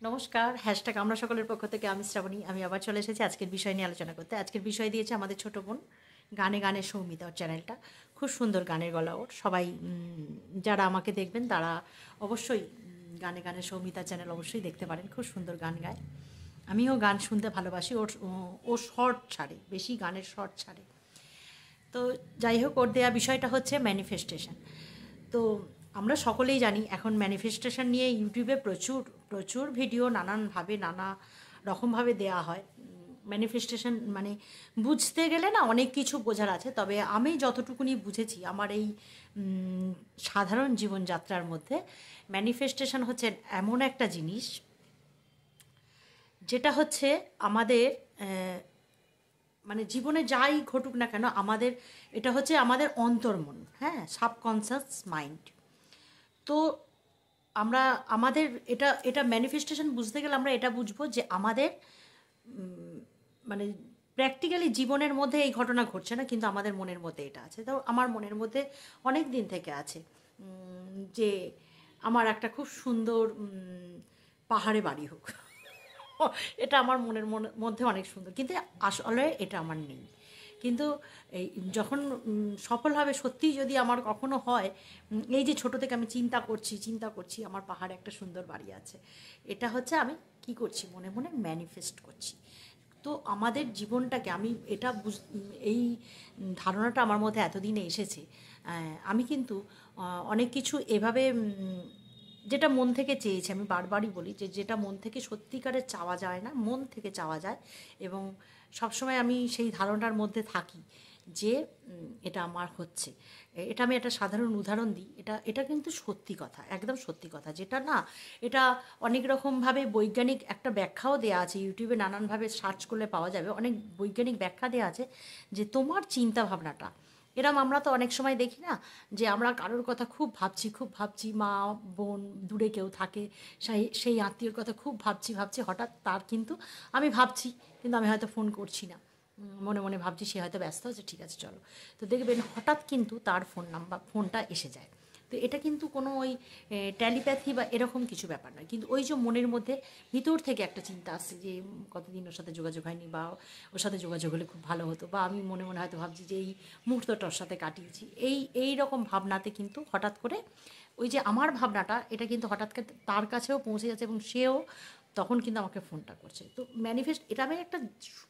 নমস্কার, হ্যাশট্যাগ আমরা সকলের পক্ষ থেকে আমি শ্রাবণী। আমি আবার চলে এসেছি আজকের বিষয় নিয়ে আলোচনা করতে। আজকের বিষয় দিয়েছে আমাদের ছোটো বোন, গানে গানে সৌমিতা ওর চ্যানেলটা। খুব সুন্দর গানের গলা ওর। সবাই যারা আমাকে দেখবেন তারা অবশ্যই গানে গানে সৌমিতা চ্যানেল অবশ্যই দেখতে পারেন। খুব সুন্দর গান গায়। আমিও গান শুনতে ভালোবাসি। ও শর্ট ছাড়ে, বেশি গানের শর্ট ছাড়ে। তো যাই হোক, ওর দেওয়া বিষয়টা হচ্ছে ম্যানিফেস্টেশন। তো আমরা সকলেই জানি এখন ম্যানিফেস্টেশন নিয়ে ইউটিউবে প্রচুর প্রচুর ভিডিও নানানভাবে নানা রকমভাবে দেয়া হয়। ম্যানিফেস্টেশন মানে বুঝতে গেলে না অনেক কিছু বোঝার আছে, তবে আমি যতটুকুনি বুঝেছি আমার এই সাধারণ জীবনযাত্রার মধ্যে ম্যানিফেস্টেশন হচ্ছে এমন একটা জিনিস যেটা হচ্ছে আমাদের মানে জীবনে যাই ঘটুক না কেন আমাদের এটা হচ্ছে আমাদের অন্তর্মন, হ্যাঁ, সাবকনসিয়াস মাইন্ড। তো আমরা আমাদের এটা এটা ম্যানিফেস্টেশন বুঝতে গেলে আমরা এটা বুঝবো যে আমাদের মানে প্র্যাকটিক্যালি জীবনের মধ্যে এই ঘটনা ঘটছে না, কিন্তু আমাদের মনের মধ্যে এটা আছে। তো আমার মনের মধ্যে অনেক দিন থেকে আছে যে আমার একটা খুব সুন্দর পাহাড়ে বাড়ি হোক। এটা আমার মধ্যে অনেক সুন্দর, কিন্তু আসলে এটা আমার নেই। কিন্তু এই যখন সফল হবে সত্যিই যদি আমার কখনো হয়, এই যে ছোটো থেকে আমি চিন্তা করছি আমার পাহাড়ে একটা সুন্দর বাড়ি আছে, এটা হচ্ছে আমি কি করছি, মনে মনে ম্যানিফেস্ট করছি। তো আমাদের জীবনটাকে আমি এটা এই ধারণাটা আমার মধ্যে এতদিনে এসেছে। আমি কিন্তু অনেক কিছু এভাবে যেটা মন থেকে চেয়েছি, আমি বারবারই বলি যে যেটা মন থেকে সত্যিকারের চাওয়া যায় না, মন থেকে চাওয়া যায়। এবং সবসময় আমি সেই ধারণার মধ্যে থাকি যে এটা আমার হচ্ছে। এটা আমি একটা সাধারণ উদাহরণ দিই, এটা এটা কিন্তু সত্যি কথা, একদম সত্যি কথা। যেটা না, এটা অনেক রকমভাবে বৈজ্ঞানিক একটা ব্যাখ্যাও দেওয়া আছে, ইউটিউবে নানানভাবে সার্চ করলে পাওয়া যাবে, অনেক বৈজ্ঞানিক ব্যাখ্যা দেওয়া আছে যে তোমার চিন্তা ভাবনাটা এরম। আমরা তো অনেক সময় দেখি না যে আমরা কারোর কথা খুব ভাবছি, মা বোন দূরে কেউ থাকে, সেই আত্মীয়র কথা খুব ভাবছি, হঠাৎ তার কিন্তু আমি ভাবছি, কিন্তু আমি হয়তো ফোন করছি না, মনে মনে ভাবছি সে হয়তো ব্যস্ত আছে, ঠিক আছে চলো। তো দেখবেন হঠাৎ কিন্তু তার ফোনটা এসে যায়। তো এটা কিন্তু কোনো ওই ট্যালিপ্যাথি বা এরকম কিছু ব্যাপার নয়, কিন্তু ওই যে মনের মধ্যে ভিতর থেকে একটা চিন্তা আসছে যে কতদিন ওর সাথে যোগাযোগ হয়নি, বা ওর সাথে যোগাযোগ হলে খুব ভালো হতো, বা আমি মনে মনে হয়তো ভাবছি যে এই মুহূর্তটা ওর সাথে কাটিয়েছি, এই রকম ভাবনাতে কিন্তু হঠাৎ করে ওই যে আমার ভাবনাটা এটা কিন্তু হঠাৎ করে তার কাছেও পৌঁছে যাচ্ছে, এবং সেও তখন কিন্তু আমাকে ফোনটা করছে। তো ম্যানিফেস্ট, এটা আমি একটা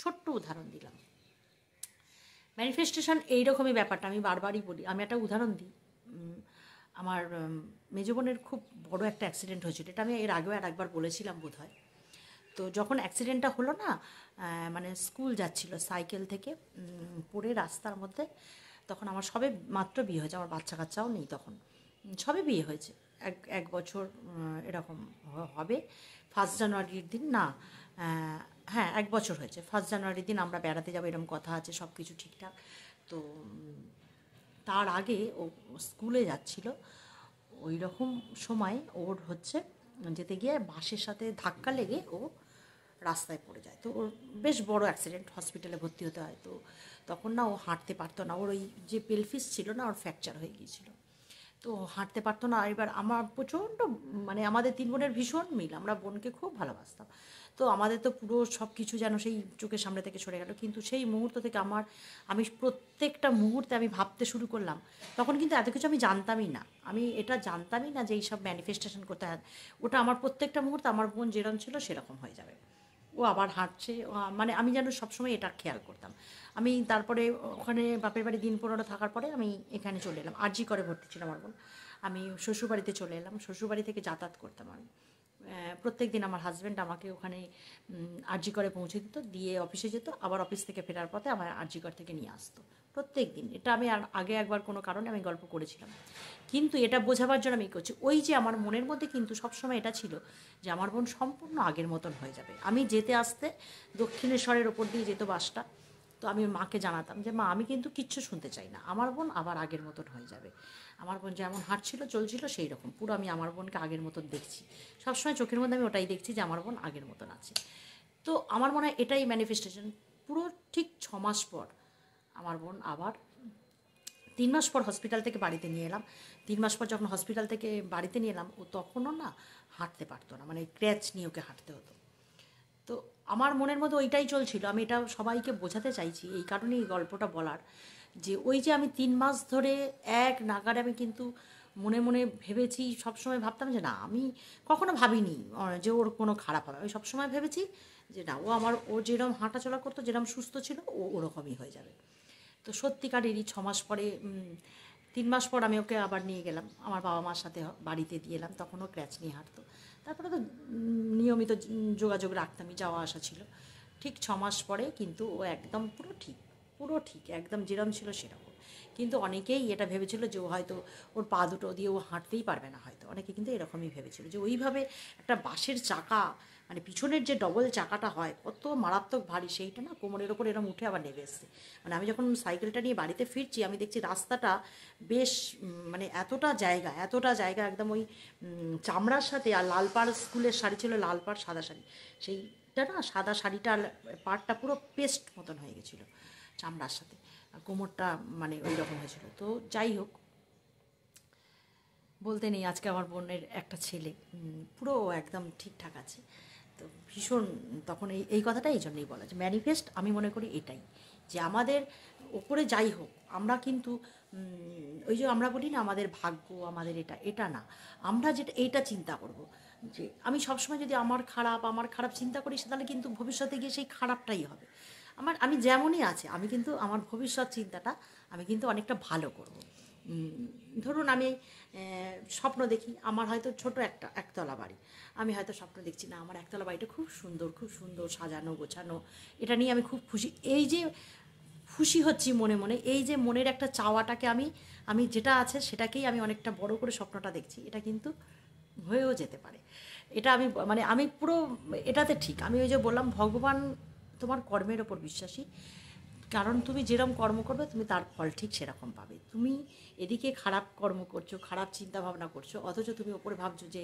ছোট্ট উদাহরণ দিলাম। ম্যানিফেস্টেশন এইরকমই ব্যাপারটা, আমি বারবারই বলি। আমি একটা উদাহরণ দিই। আমার মেজো বোনের খুব বড় একটা অ্যাক্সিডেন্ট হয়েছিল, এটা আমি এর আগেও একবার বলেছিলাম বোধহয়। তো যখন অ্যাক্সিডেন্টটা হলো না, মানে স্কুল যাচ্ছিল সাইকেল থেকে পড়ে রাস্তার মধ্যে, তখন আমার সবে মাত্র বিয়ে হয়েছে, আমার বাচ্চা কাচ্চাও নেই তখন, সবে বিয়ে হয়েছে, এক বছর এরকম হবে। 1 জানুয়ারির দিন না, হ্যাঁ 1 বছর হয়েছে। 1 জানুয়ারির দিন আমরা বেড়াতে যাবো এরকম কথা আছে, সব কিছু ঠিকঠাক। তো তার আগে ও স্কুলে যাচ্ছিল, ওই রকম সময় ওর হচ্ছে যেতে গিয়ে বাসের সাথে ধাক্কা লেগে ও রাস্তায় পড়ে যায়। তো ওর বেশ বড় অ্যাক্সিডেন্ট, হসপিটালে ভর্তি হতে হয়। তো তখন না ও হাঁটতে পারতো না, ওর ওই যে পেলফিস ছিল না, ওর ফ্র্যাকচার হয়ে গিয়েছিল। তো হাঁটতে পারতো না। এবার আমার প্রচণ্ড মানে আমাদের 3 বোনের ভীষণ মিল, আমরা বোনকে খুব ভালোবাসতাম। তো আমাদের তো পুরো সব কিছু যেন সেই চোখের সামনে থেকে সরে গেল। কিন্তু সেই মুহূর্ত থেকে আমি প্রত্যেকটা মুহূর্তে আমি ভাবতে শুরু করলাম। তখন কিন্তু এত কিছু আমি জানতামই না, আমি এটা জানতামই না যে এইসব ম্যানিফেস্টেশন করতে হয়। ওটা আমার প্রত্যেকটা মুহূর্তে আমার বোন যেরকম ছিল সেরকম হয়ে যাবে, ও আবার হাঁটছে, মানে আমি যেন সবসময় এটা খেয়াল করতাম। আমি তারপরে ওখানে বাপের বাড়ি দিন 15 থাকার পরে আমি এখানে চলে এলাম, আরজি করে ভর্তি ছিল আমার বোন। আমি শ্বশুরবাড়িতে চলে এলাম, শ্বশুরবাড়ি থেকে যাতায়াত করতাম আমি। প্রত্যেক দিন আমার হাজব্যান্ড আমাকে ওখানে আরজি করে পৌঁছে দিত, দিয়ে অফিসে যেত, আবার অফিস থেকে ফেরার পথে আমার আরজি কর থেকে নিয়ে আসতো প্রত্যেক দিন। এটা আমি আর আগে একবার কোনো কারণে আমি গল্প করেছিলাম, কিন্তু এটা বোঝাবার জন্য আমি করছি। ওই যে আমার মনের মধ্যে কিন্তু সবসময় এটা ছিল যে আমার বোন সম্পূর্ণ আগের মতন হয়ে যাবে। আমি যেতে আসতে দক্ষিণেশ্বরের ওপর দিয়ে যেত বাসটা, তো আমি মাকে জানাতাম যে মা আমি কিন্তু কিচ্ছু শুনতে চাই না, আমার বোন আবার আগের মতন হয়ে যাবে। আমার বোন যেমন হাঁটছিল চলছিল সেই রকম পুরো আমি আমার বোনকে আগের মতন দেখছি, সবসময় চোখের মধ্যে আমি ওটাই দেখছি যে আমার বোন আগের মতন আছে। তো আমার মনে হয় এটাই ম্যানিফেস্টেশন। পুরো ঠিক 6 মাস পর আমার বোন আবার, 3 মাস পর হসপিটাল থেকে বাড়িতে নিয়ে এলাম। 3 মাস পর যখন হসপিটাল থেকে বাড়িতে নিয়ে এলাম, ও তখনও না হাঁটতে পারতো না, মানে ক্র্যাচ নিয়ে ওকে হাঁটতে হতো। তো আমার মনের মধ্যে ওইটাই চলছিল। আমি এটা সবাইকে বোঝাতে চাইছি এই কারণেই এই গল্পটা বলার, যে ওই যে আমি 3 মাস ধরে এক নাগাড়ে আমি কিন্তু মনে মনে ভেবেছি, সবসময় ভাবতাম যে না, আমি কখনো ভাবিনি যে ওর কোনো খারাপ হবে। আমি সবসময় ভেবেছি যে না, ও যেরকম হাঁটাচলা করতো, যেরকম সুস্থ ছিল, ও ওরকমই হয়ে যাবে। তো সত্যিকারেরই 6 মাস পরে 3 মাস পর আমি ওকে আবার নিয়ে গেলাম আমার বাবা মার সাথে, বাড়িতে দিয়ে এলাম। তখনও ক্র্যাচ নিয়ে হাঁটতো। তারপরে তো নিয়মিত যোগাযোগ রাখতামই, যাওয়া আসা ছিল। ঠিক 6 মাস পরে কিন্তু ও একদম পুরো ঠিক একদম যেরম ছিল সেরকম। কিন্তু অনেকেই এটা ভেবেছিল যে ও হয়তো ওর পা দুটো দিয়ে ও হাঁটতেই পারবে না, হয়তো অনেকে কিন্তু এরকমই ভেবেছিল যে ওইভাবে একটা বাসের চাকা, মানে পিছনের যে ডবল চাকাটা হয় কত মারাত্মক ভারী, সেইটা না কোমরের ওপর এরম উঠে আবার নেমে এসছে। মানে আমি যখন সাইকেলটা নিয়ে বাড়িতে ফিরছি, আমি দেখছি রাস্তাটা বেশ মানে এতটা জায়গা একদম ওই চামড়ার সাথে, আর লালপাড় স্কুলের শাড়ি ছিল, লালপাড় সাদা শাড়ি, সেইটা না সাদা শাড়িটা পাড়টা পুরো পেস্ট মতন হয়ে গেছিলো চামড়ার সাথে, আর কোমরটা মানে ওই রকম হয়েছিল। তো যাই হোক, বলতে নেই, আজকে আমার বোনের একটা ছেলে পুরো একদম ঠিকঠাক আছে। তো ভীষণ, তখন এই কথাটা এই জন্যই বলা যে ম্যানিফেস্ট, আমি মনে করি এটাই, যে আমাদের ওপরে যাই হোক, আমরা কিন্তু ওই যে আমরা বলি না আমাদের ভাগ্য, আমাদের এটা না, আমরা যেটা এইটা চিন্তা করব, যে আমি সবসময় যদি আমার খারাপ চিন্তা করি, তাহলে কিন্তু ভবিষ্যতে গিয়ে সেই খারাপটাই হবে। আমি যেমনই আছে, আমি কিন্তু আমার ভবিষ্যৎ চিন্তাটা আমি কিন্তু অনেকটা ভালো করব। ধরুন আমি স্বপ্ন দেখি আমার হয়তো ছোট একটা একতলা বাড়ি, আমি হয়তো স্বপ্ন দেখছি না আমার একতলা বাড়িটা খুব সুন্দর সাজানো গোছানো, এটা নিয়ে আমি খুব খুশি। এই যে খুশি হচ্ছি মনে মনে, এই যে মনের একটা চাওয়াটাকে আমি আমি যেটা আছে সেটাকেই আমি অনেকটা বড় করে স্বপ্নটা দেখছি, এটা কিন্তু হয়েও যেতে পারে। এটা আমি মানে আমি পুরো এটাতে ঠিক। আমি ওই যে বললাম, ভগবান তোমার কর্মের ওপর বিশ্বাসী, কারণ তুমি যেরকম কর্ম করবে তুমি তার ফল ঠিক সেরকম পাবে। তুমি এদিকে খারাপ কর্ম করছো, খারাপ চিন্তা ভাবনা করছো, অথচ তুমি ওপরে ভাবছো যে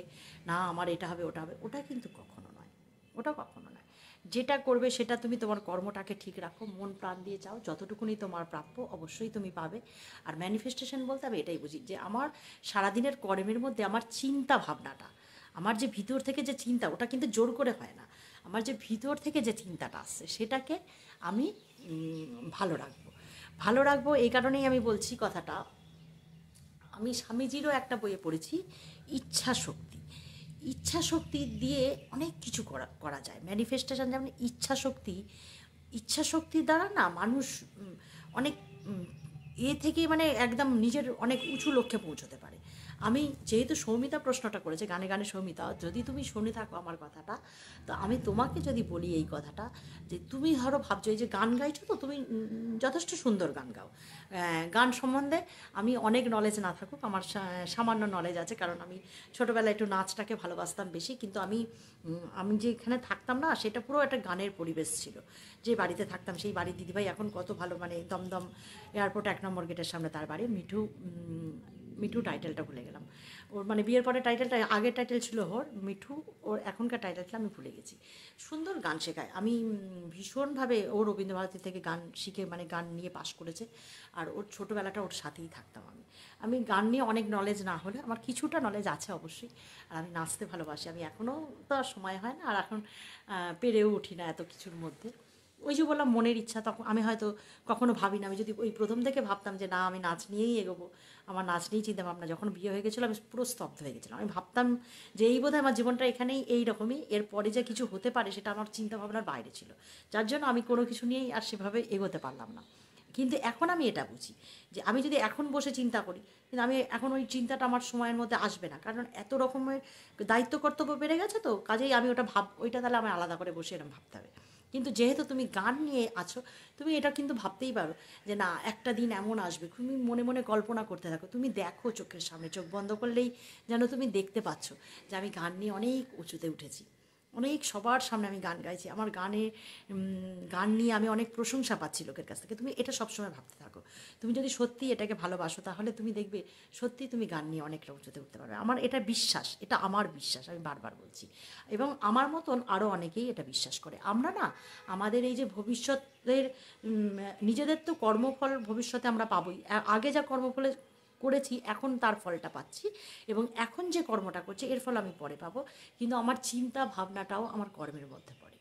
না আমার এটা হবে ওটা হবে, ওটা কিন্তু কখনো নয়, ওটা কখনো নয়। যেটা করবে সেটা তুমি তোমার কর্মটাকে ঠিক রাখো, মন প্রাণ দিয়ে চাও, যতটুকুনি তোমার প্রাপ্য অবশ্যই তুমি পাবে। আর ম্যানিফেস্টেশন বলতে আমি এটাই বুঝি, যে আমার সারাদিনের কর্মের মধ্যে আমার চিন্তা ভাবনাটা, আমার যে ভিতর থেকে যে চিন্তা, ওটা কিন্তু জোর করে হয় না, আমার যে ভিতর থেকে যে চিন্তাটা আসছে সেটাকে আমি ভালো রাখবো। এই কারণেই আমি বলছি কথাটা, আমি স্বামীজিরও একটা বইয়ে পড়েছি, ইচ্ছা শক্তি দিয়ে অনেক কিছু করা যায়। ম্যানিফেস্টেশন যেমন ইচ্ছা শক্তির দ্বারা না মানুষ অনেক থেকে মানে একদম নিজের অনেক উঁচু লক্ষ্যে পৌঁছতে পারে। আমি যেহেতু সৌমিতা প্রশ্নটা করেছে, গানে গানে সৌমিতা, যদি তুমি শুনে থাকো আমার কথাটা, তো আমি তোমাকে যদি বলি এই কথাটা, যে তুমি ধরো ভাবছো এই যে গান গাইছো, তো তুমি যথেষ্ট সুন্দর গান গাও। গান সম্বন্ধে আমি অনেক নলেজ না থাকুক, আমার সামান্য নলেজ আছে, কারণ আমি ছোটোবেলায় একটু নাচটাকে ভালোবাসতাম বেশি। কিন্তু আমি যেখানে থাকতাম না, সেটা পুরো একটা গানের পরিবেশ ছিল। যে বাড়িতে থাকতাম সেই বাড়ির দিদিভাই এখন কত ভালো, মানে দমদম এয়ারপোর্ট 1 নম্বর গেটের সামনে তার বাড়ি, মিঠু টাইটেলটা ভুলে গেলাম ওর, মানে বিয়ের পরে টাইটেলটা, আগের টাইটেল ছিল ওর মিঠু, ওর এখনকার টাইটেলটা আমি ভুলে গেছি। সুন্দর গান শেখায়, আমি ভীষণভাবে ও রবীন্দ্রভারতী থেকে গান শিখে মানে গান নিয়ে পাশ করেছে। আর ওর ছোটোবেলাটা ওর সাথেই থাকতাম আমি গান নিয়ে অনেক নলেজ না হলে আমার কিছুটা নলেজ আছে অবশ্যই। আর আমি নাচতে ভালোবাসি, আমি এখনও তো আর সময় হয় না, আর এখন পেরেও উঠি না এত কিছুর মধ্যে। ওই যে বললাম মনের ইচ্ছা, তখন আমি হয়তো কখনো ভাবি না, আমি যদি ওই প্রথম থেকে ভাবতাম যে না আমি নাচ নিয়েই এগোবো, আমার নাচ নিয়েই চিন্তা ভাবনা, যখন বিয়ে হয়ে গেছিলো আমি পুরো স্তব্ধ হয়ে গেছিলাম। আমি ভাবতাম যে এই বোধহয় আমার জীবনটা এখানেই এইরকমই, এরপরে যে কিছু হতে পারে সেটা আমার চিন্তা ভাবনার বাইরে ছিল, যার জন্য আমি কোনো কিছু নিয়েই আর সেভাবে এগোতে পারলাম না। কিন্তু এখন আমি এটা বুঝি, যে আমি যদি এখন বসে চিন্তা করি, কিন্তু আমি এখন ওই চিন্তাটা আমার সময়ের মধ্যে আসবে না, কারণ এত রকমের দায়িত্ব কর্তব্য বেড়ে গেছে, তো কাজেই আমি ওইটা তাহলে আমার আলাদা করে বসে এরকম ভাবতে হবে। কিন্তু যেহেতু তুমি গান নিয়ে আছো, তুমি এটা কিন্তু ভাবতেই পারো যে না একটা দিন এমন আসবে, তুমি মনে মনে কল্পনা করতে থাকো, তুমি দেখো চোখের সামনে, চোখ বন্ধ করলেই যেন তুমি দেখতে পাচ্ছ যে আমি গান নিয়ে অনেক উঁচুতে উঠেছি, অনেক সবার সামনে আমি গান গাইছি, আমার গান নিয়ে আমি অনেক প্রশংসা পাচ্ছি লোকের কাছ থেকে। তুমি এটা সবসময় ভাবতে থাকো, তুমি যদি সত্যি এটাকে ভালোবাসো, তাহলে তুমি দেখবে সত্যি তুমি গান নিয়ে অনেকটা উঁচুতে উঠতে পারবে। আমার এটা বিশ্বাস, এটা আমার বিশ্বাস, আমি বারবার বলছি, এবং আমার মতন আরও অনেকেই এটা বিশ্বাস করে। আমরা না আমাদের এই যে ভবিষ্যতের নিজেদের তো কর্মফল ভবিষ্যতে আমরা পাবোই, আগে যা কর্মফলে করেছি, এখন তার ফলটা পাচ্ছি, এবং এখন যে কর্মটা করছি এর ফল আমি পরে পাবো, কিন্তু আমার চিন্তা ভাবনাটাও আমার কর্মের মধ্যে পড়ে।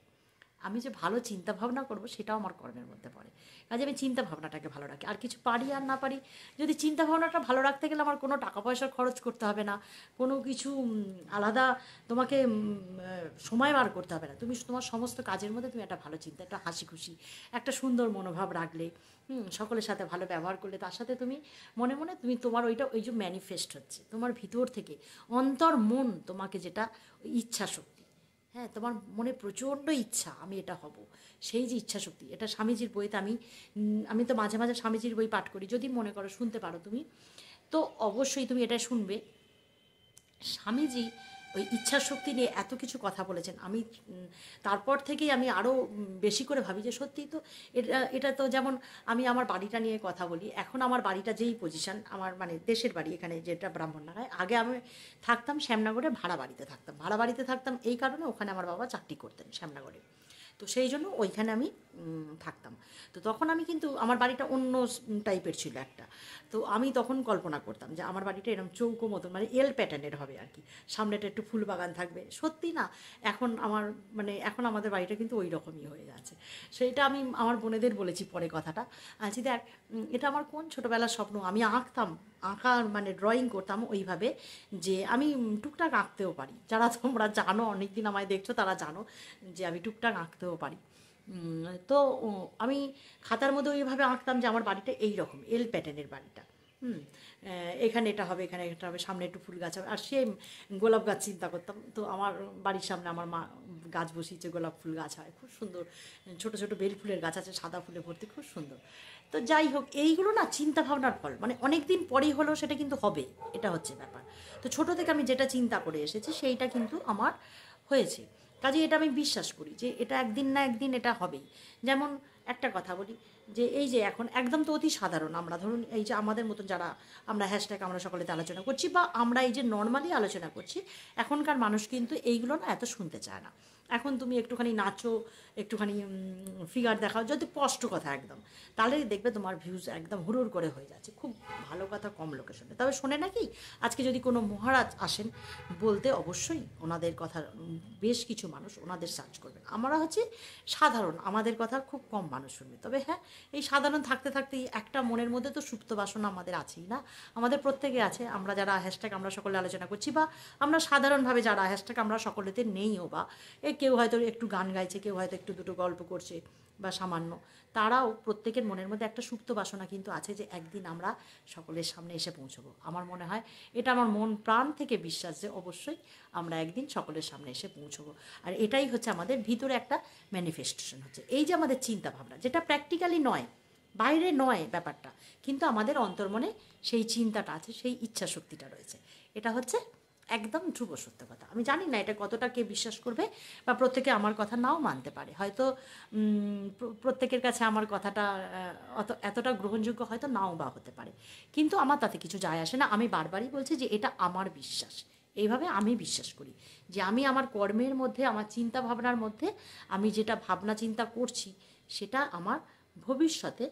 আমি যে ভালো চিন্তা ভাবনা করব সেটাও আমার কর্মের মধ্যে পড়ে। কাজে আমি চিন্তা ভাবনাটাকে ভালো রাখি, আর কিছু পারি আর না পারি, যদি চিন্তা ভাবনাটা ভালো রাখতে গেলে আমার কোনো টাকা পয়সা খরচ করতে হবে না, কোনো কিছু আলাদা তোমাকে সময় বার করতে হবে না। তুমি তোমার সমস্ত কাজের মধ্যে তুমি একটা ভালো চিন্তা, একটা হাসি খুশি, একটা সুন্দর মনোভাব রাখলে, সকলের সাথে ভালো ব্যবহার করলে, তার সাথে তুমি মনে মনে তুমি তোমার ওই যে ম্যানিফেস্ট হচ্ছে তোমার ভিতর থেকে, অন্তর মন তোমাকে যেটা ইচ্ছা শক্তি, হ্যাঁ, তোমার মনে প্রচণ্ড ইচ্ছা আমি এটা হব, সেই যে ইচ্ছা শক্তি, এটা স্বামীজির বইতে আমি তো মাঝে মাঝে স্বামীজির বই পাঠ করি, যদি মনে করো শুনতে পারো তুমি, তো অবশ্যই তুমি এটা শুনবে। স্বামীজি ওই ইচ্ছা শক্তি নিয়ে এত কিছু কথা বলেছেন, আমি তারপর থেকেই আমি আরও বেশি করে ভাবি যে সত্যিই তো এটা তো যেমন আমি আমার বাড়িটা নিয়ে কথা বলি, এখন আমার বাড়িটা যেই পজিশান, আমার মানে দেশের বাড়ি এখানে যেটা ব্রাহ্মণনাগায়, আগে আমি থাকতাম শ্যামনগরে, ভাড়া বাড়িতে থাকতাম এই কারণে, ওখানে আমার বাবা চাকরি করতেন শ্যামনগরে, তো সেই জন্য ওইখানে আমি থাকতাম। তো তখন আমি কিন্তু আমার বাড়িটা অন্য টাইপের ছিল একটা, তো আমি তখন কল্পনা করতাম যে আমার বাড়িটা এরকম চৌকো মতন, মানে এল প্যাটার্নের হবে আর কি, সামনেটা একটু ফুল বাগান থাকবে। সত্যি না, এখন এখন আমাদের বাড়িটা কিন্তু ওই রকমই হয়ে গেছে। সেইটা আমি আমার বোনেদের বলেছি পরে কথাটা, আছি দেখ, এটা আমার কোন ছোটোবেলার স্বপ্ন, আমি আঁকার মানে ড্রয়িং করতাম ওইভাবে, যে আমি টুকটাক আঁকতেও পারি, যারা তোমরা জানো অনেক দিন আমায় দেখছো তারা জানো যে আমি টুকটাক আঁকতেও পারি। তো আমি খাতার মধ্যে ওইভাবে আঁকতাম যে আমার বাড়িটা এই রকম এল প্যাটার্নের বাড়িটা, হুম, এখানে এটা হবে, এখানে এটা হবে, সামনে একটু ফুল গাছ হবে, আর সেম গোলাপ গাছ চিন্তা করতাম। তো আমার বাড়ির সামনে আমার মা গাছ বসিয়েছে, গোলাপ ফুল গাছ হয় খুব সুন্দর, ছোটো ছোটো বেল ফুলের গাছ আছে, সাদা ফুলে ভর্তি, খুব সুন্দর। তো যাই হোক, এইগুলো না চিন্তা ভাবনার ফল, মানে অনেক দিন পরেই হলেও সেটা কিন্তু হবে, এটা হচ্ছে ব্যাপার। তো ছোটো থেকে আমি যেটা চিন্তা করে এসেছি সেইটা কিন্তু আমার হয়েছে, কাজে এটা আমি বিশ্বাস করি যে এটা একদিন না একদিন এটা হবেই। যেমন একটা কথা বলি, যে এই যে এখন একদম তো অতি সাধারণ, আমরা ধরুন এই যে আমাদের মতন যারা আমরা হ্যাশট্যাগ আমরা সকলেতে আলোচনা করছি, বা আমরা এই যে নর্মালি আলোচনা করছি, এখনকার মানুষ কিন্তু এইগুলো না এত শুনতে চায় না। এখন তুমি একটুখানি নাচো, একটুখানি ফিগার দেখাও, যদি স্পষ্ট কথা একদম, তাহলে দেখবে তোমার ভিউজ একদম হুড়ুর করে হয়ে যাচ্ছে, খুব ভালো কথা কম লোকে শোনে। তবে শোনে নাকি, আজকে যদি কোনো মহারাজ আসেন বলতে, অবশ্যই ওনাদের কথা বেশ কিছু মানুষ ওনাদের সার্চ করবেন। আমরা হচ্ছে সাধারণ, আমাদের কথা খুব কম মানুষ শুনবে। তবে হ্যাঁ, এই সাধারণ থাকতে থাকতেই একটা মনের মধ্যে তো সুপ্ত বাসনা আমাদের আছেই না, আমাদের প্রত্যেকে আছে। আমরা যারা হ্যাশট্যাগ আমরা সকলে আলোচনা করছি, বা আমরা সাধারণভাবে যারা হ্যাশট্যাগ আমরা সকলেতে নেইও, বা কেউ হয়তো একটু গান গাইছে, কেউ হয়তো একটু দুটো গল্প করছে বা সামান্য, তারাও প্রত্যেকের মনের মধ্যে একটা সুপ্ত বাসনা কিন্তু আছে যে একদিন আমরা সকলের সামনে এসে পৌঁছবো। আমার মনে হয় এটা আমার মন প্রাণ থেকে বিশ্বাস যে অবশ্যই আমরা একদিন সকলের সামনে এসে পৌঁছবো। আর এটাই হচ্ছে আমাদের ভিতরে একটা ম্যানিফেস্টেশন হচ্ছে, এই যে আমাদের চিন্তা ভাবনা, যেটা প্র্যাকটিক্যালি নয়, বাইরে নয় ব্যাপারটা, কিন্তু আমাদের অন্তর্মনে সেই চিন্তাটা আছে, সেই ইচ্ছা শক্তিটা রয়েছে। এটা হচ্ছে একদম ধ্রুব সত্য কথা। আমি জানি না এটা কতটা কে বিশ্বাস করবে, বা প্রত্যেকে আমার কথা নাও মানতে পারে, হয়তো প্রত্যেকের কাছে আমার কথাটা এতটা গ্রহণযোগ্য হয়তো নাও বা হতে পারে, কিন্তু আমার তাতে কিছু যায় আসে না। আমি বারবারই বলছি যে এটা আমার বিশ্বাস, এইভাবে আমি বিশ্বাস করি যে আমি আমার কর্মের মধ্যে, আমার চিন্তা ভাবনার মধ্যে, আমি যেটা ভাবনা চিন্তা করছি সেটা আমার ভবিষ্যতে,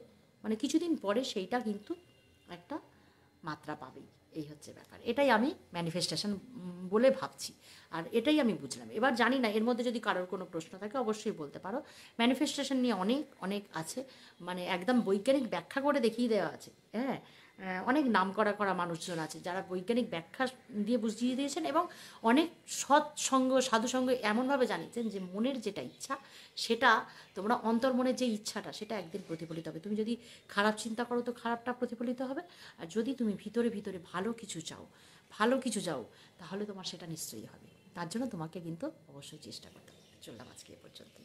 মানে কিছুদিন পরে সেইটা কিন্তু একটা মাত্রা পাবেই। এই হচ্ছে ব্যাপার, এটাই আমি ম্যানিফেস্টেশন বলে ভাবছি, আর এটাই আমি বুঝলাম। এবার জানি না এর মধ্যে যদি কারোর কোনো প্রশ্ন থাকে অবশ্যই বলতে পারো। ম্যানিফেস্টেশন নিয়ে অনেক অনেক আছে, মানে একদম বৈজ্ঞানিক ব্যাখ্যা করে দেখিয়ে দেওয়া আছে, হ্যাঁ। অনেক নাম করা মানুষজন আছে যারা বৈজ্ঞানিক ব্যাখ্যা দিয়ে বুঝিয়ে দিয়েছেন, এবং অনেক সৎসঙ্গ সাধুসঙ্গ এমনভাবে জানিয়েছেন যে মনের যেটা ইচ্ছা, সেটা তোমরা অন্তর্মনের যে ইচ্ছাটা সেটা একদিন প্রতিফলিত হবে। তুমি যদি খারাপ চিন্তা করো তো খারাপটা প্রতিফলিত হবে, আর যদি তুমি ভিতরে ভিতরে ভালো কিছু চাও তাহলে তোমার সেটা নিশ্চয়ই হবে। তার জন্য তোমাকে কিন্তু অবশ্যই চেষ্টা করতে হবে। চললাম আজকে এ পর্যন্ত।